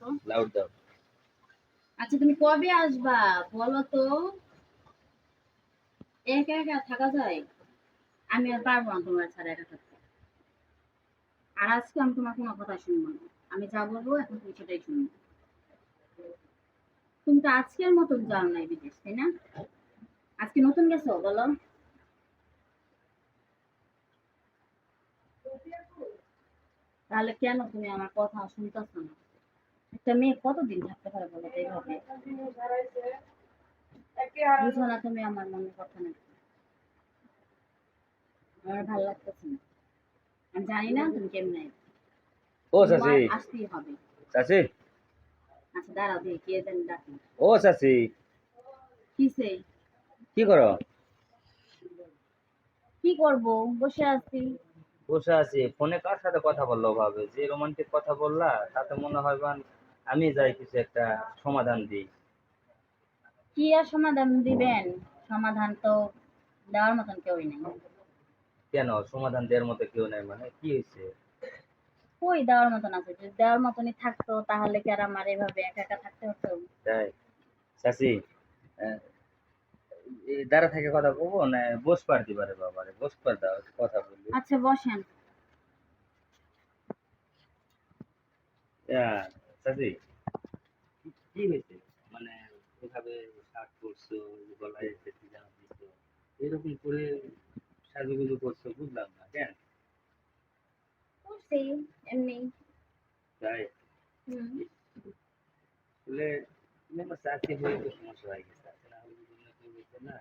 তো। লাউড দাও। আচ্ছা তুমি কবে আসবা বলো তো? একা একা থাকা যায়? আমি আর পারবো না তোমার ছাড়া একা থাকতে। আর আজকে আমি তোমার কোনো কথা শুনবো না। আমি যা বলবো এখন তুমি সেটাই শুনবো। তুমি তো আজকের মতন যাও নাই বিদেশ, তাই না? আজকে নতুন গেছো বলো? তাহলে কেন তুমি আমার কথা শুনতেছো না? একটা মেয়ে কতদিন থাকতে পারে বলো তো এইভাবে? বুঝো না তুমি আমার মনের কথা নাকি? আমার ভালো লাগতেছে না। আমি জানি না তুমি কেমনে, ও তোমার চাচি, আসতেই হবে। চাচি, আচ্ছা দাঁড়াও দেখি কে জানি ডাকি। ও চাচি, কিসে? কি করো? কি করব? বসে আছি। বসে আছি। ফোনে কার সাথে কথা বললো ভাবে? যে রোমান্টিক কথা বললা তাতে মনে হয় আমি যাই কিছু একটা সমাধান দিই। কি আর সমাধান দিবেন? সমাধান তো দেওয়ার মতন কেউই নেই। কেন সমাধান দেওয়ার মতো কেউ নাই মানে কি হয়েছে? কই দেওয়ার মতন আছে? যদি দেওয়ার মতনই থাকতো তাহলে কি আর আমার এভাবে একা একা থাকতে হতো? তাই চাচি, আহ, এই দাঁড়া থেকে কথা বলবো না? বস পার দিবারে বাবারে, বস পার দাও কথা বলি। আচ্ছা বসেন। চাচি, কি হয়েছে? মানে এভাবে শাক করছো, গলায় বেশি জামা দিছো, এরকম করে সাজুগুজু করছো, বুঝলাম না কেন? করছি এমনি। তাই হুম। আসলে তুমি আমার চাকরি হয়ে তো সমস্যা হয়ে গেছে। আসলে না হলে যদি কেউ হইতো না,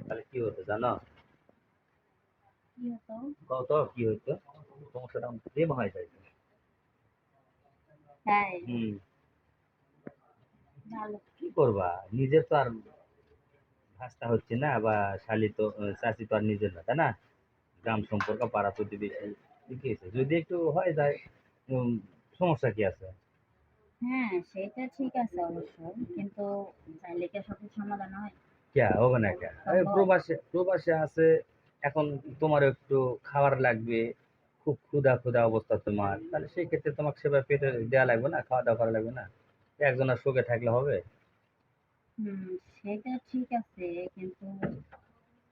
তাহলে কি হতো জানো? কি হতো? কত কি হইতো? সমস্যাটা প্রেম হয়ে যাইতো। তাই? হুম। ভালো। কি করবা, নিজের তো আর ভাষা হচ্ছে না, বা শালি তো চাচি তো আর নিজের না, তাই না? গ্রাম সম্পর্ক, পাড়া প্রতিবেশী, কি হয়েছে যদি একটু হয়ে যায়, উম, সমস্যা কি আছে? হ্যাঁ সেটা ঠিক আছে অবশ্য, কিন্তু চাইলে কি আর সবকিছু সমাধান হয়? কে হবে না কে? এই সম্ভব? প্রবাসে প্রবাসে আছে। এখন তোমার একটু খাবার লাগবে, খুব ক্ষুধা ক্ষুধা অবস্থা তোমার, তাহলে সেই ক্ষেত্রে তোমাকে সেবার পেটে দেওয়া লাগবে না, খাওয়া দাওয়া করা লাগবে না? একজনের সুখে থাকলে হবে? হুম, সেটা ঠিক আছে, কিন্তু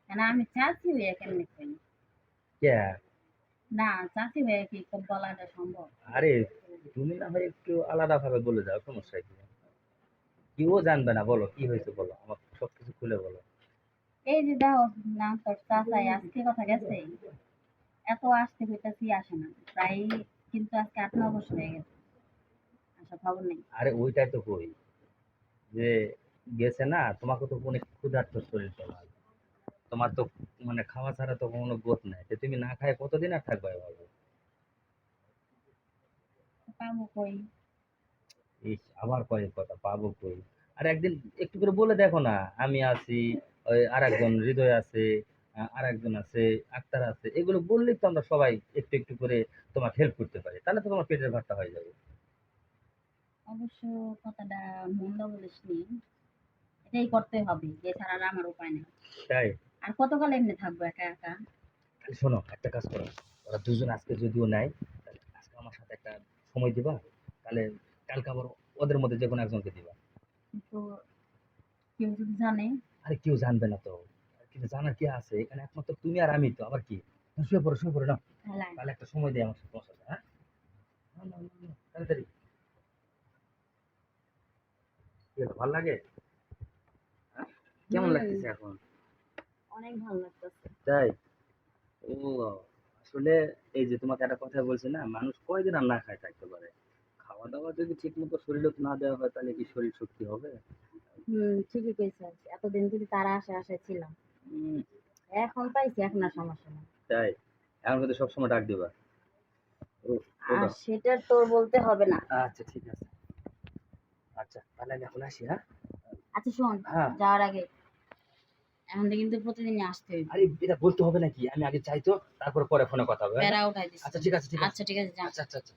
না আমি চাচ্ছি হইয়া কেমনে কই? কে? না, চাচ্ছি হইয়া কি খুব বলাটা সম্ভব? আরে তুমি না হয় একটু আলাদা ভাবে বলে যাও, সমস্যা কি? কেউ জানবে না, বলো কি হয়েছে, বলো আমার সবকিছু খুলে বলো। এই যে দেখো না, তোর চাচাই আজকে কথা গেছে, এত আসতে হইতাছি আসে না প্রায়, কিন্তু আজকে ৮-৯ বছর হয়ে গেছে, আসা খবর নেই। আরে ওইটাই তো কই, যে গেছে না, তোমাকে তো অনেক ক্ষুধার্ত শরীর তোমার। তোমার তো মানে খাওয়া ছাড়া তো কোনো গত নাই, যে তুমি না খায় কতদিন আর থাকবে এভাবে? পাবো কই? ইস, আবার কয়েক কথা পাবো কই? আর একদিন একটু করে বলে দেখো না, আমি আছি, ওই আর একজন হৃদয় আছে, আর একজন আছে, আক্তার আছে, এগুলো বললেই তো আমরা সবাই একটু একটু করে তোমাকে হেল্প করতে পারি, তাহলে তো তোমার পেটের ভাতটা হয়ে যাবে। অবশ্য কথাটা মন্দ বলিসনি, এটাই করতে হবে, এছাড়া আর আমার উপায় নেই। তাই আর কতকাল এমনি থাকবো একা একা? তাহলে শোনো, একটা কাজ করো, ওরা দুজন আজকে যদিও নাই, তাহলে আজকে আমার সাথে একটা সময় দিবা, তাহলে কালকে আবার ওদের মধ্যে যে কোনো একজনকে দিবা। কিন্তু কেউ যদি জানে? আরে কেউ জানবে না তো, কিন্তু জানার কি আছে, এখানে একমাত্র তুমি আর আমি তো, আবার কি? শুয়ে পড়ো, শুয়ে পড়ো না। তাহলে তাহলে একটা সময় দেয় আমার সাথে, তোমার সাথে, হ্যাঁ? নাও, নাও, নাও, নাও, তাড়াতাড়ি। কি হলো, ভাল লাগে? হ্যাঁ? কেমন হুম, লাগতেছে এখন? অনেক ভালো লাগতেছে। তাই? ও, আসলে এই যে তোমাকে একটা কথা বলছি না, মানুষ কয়দিন আর না খায় থাকতে পারে? খাওয়া দাওয়া যদি ঠিক মতো শরীরে না দেওয়া হয়, তাহলে কি শরীর শক্তি হবে? হুম, ঠিকই কইছিস, এতদিন যদি তারা আশায় ছিলাম, উম, এখন পাইছি, এখন আর সমস্যা নেই। তাই এখন কিন্তু সবসময় ডাক দিবা। ও, ও আর দাও। সেটা তোর বলতে হবে না। আচ্ছা ঠিক আছে। আচ্ছা তাহলে আমি এখন আসি, হ্যাঁ? আচ্ছা শোন, হ্যাঁ। যাওয়ার আগে এখন থেকে কিন্তু প্রতিদিনই আসতে হইব। আরে এটা বলতে হবে নাকি? আমি আগে চাই তো, তারপর পরে ফোনে কথা হবে, হ্যাঁ? প্যারা উঠাই দিস আচ্ছা তো। ঠিক আছে, ঠিক আছে। আচ্ছা ঠিক আছে, যা। আচ্ছা আচ্ছা আচ্ছা।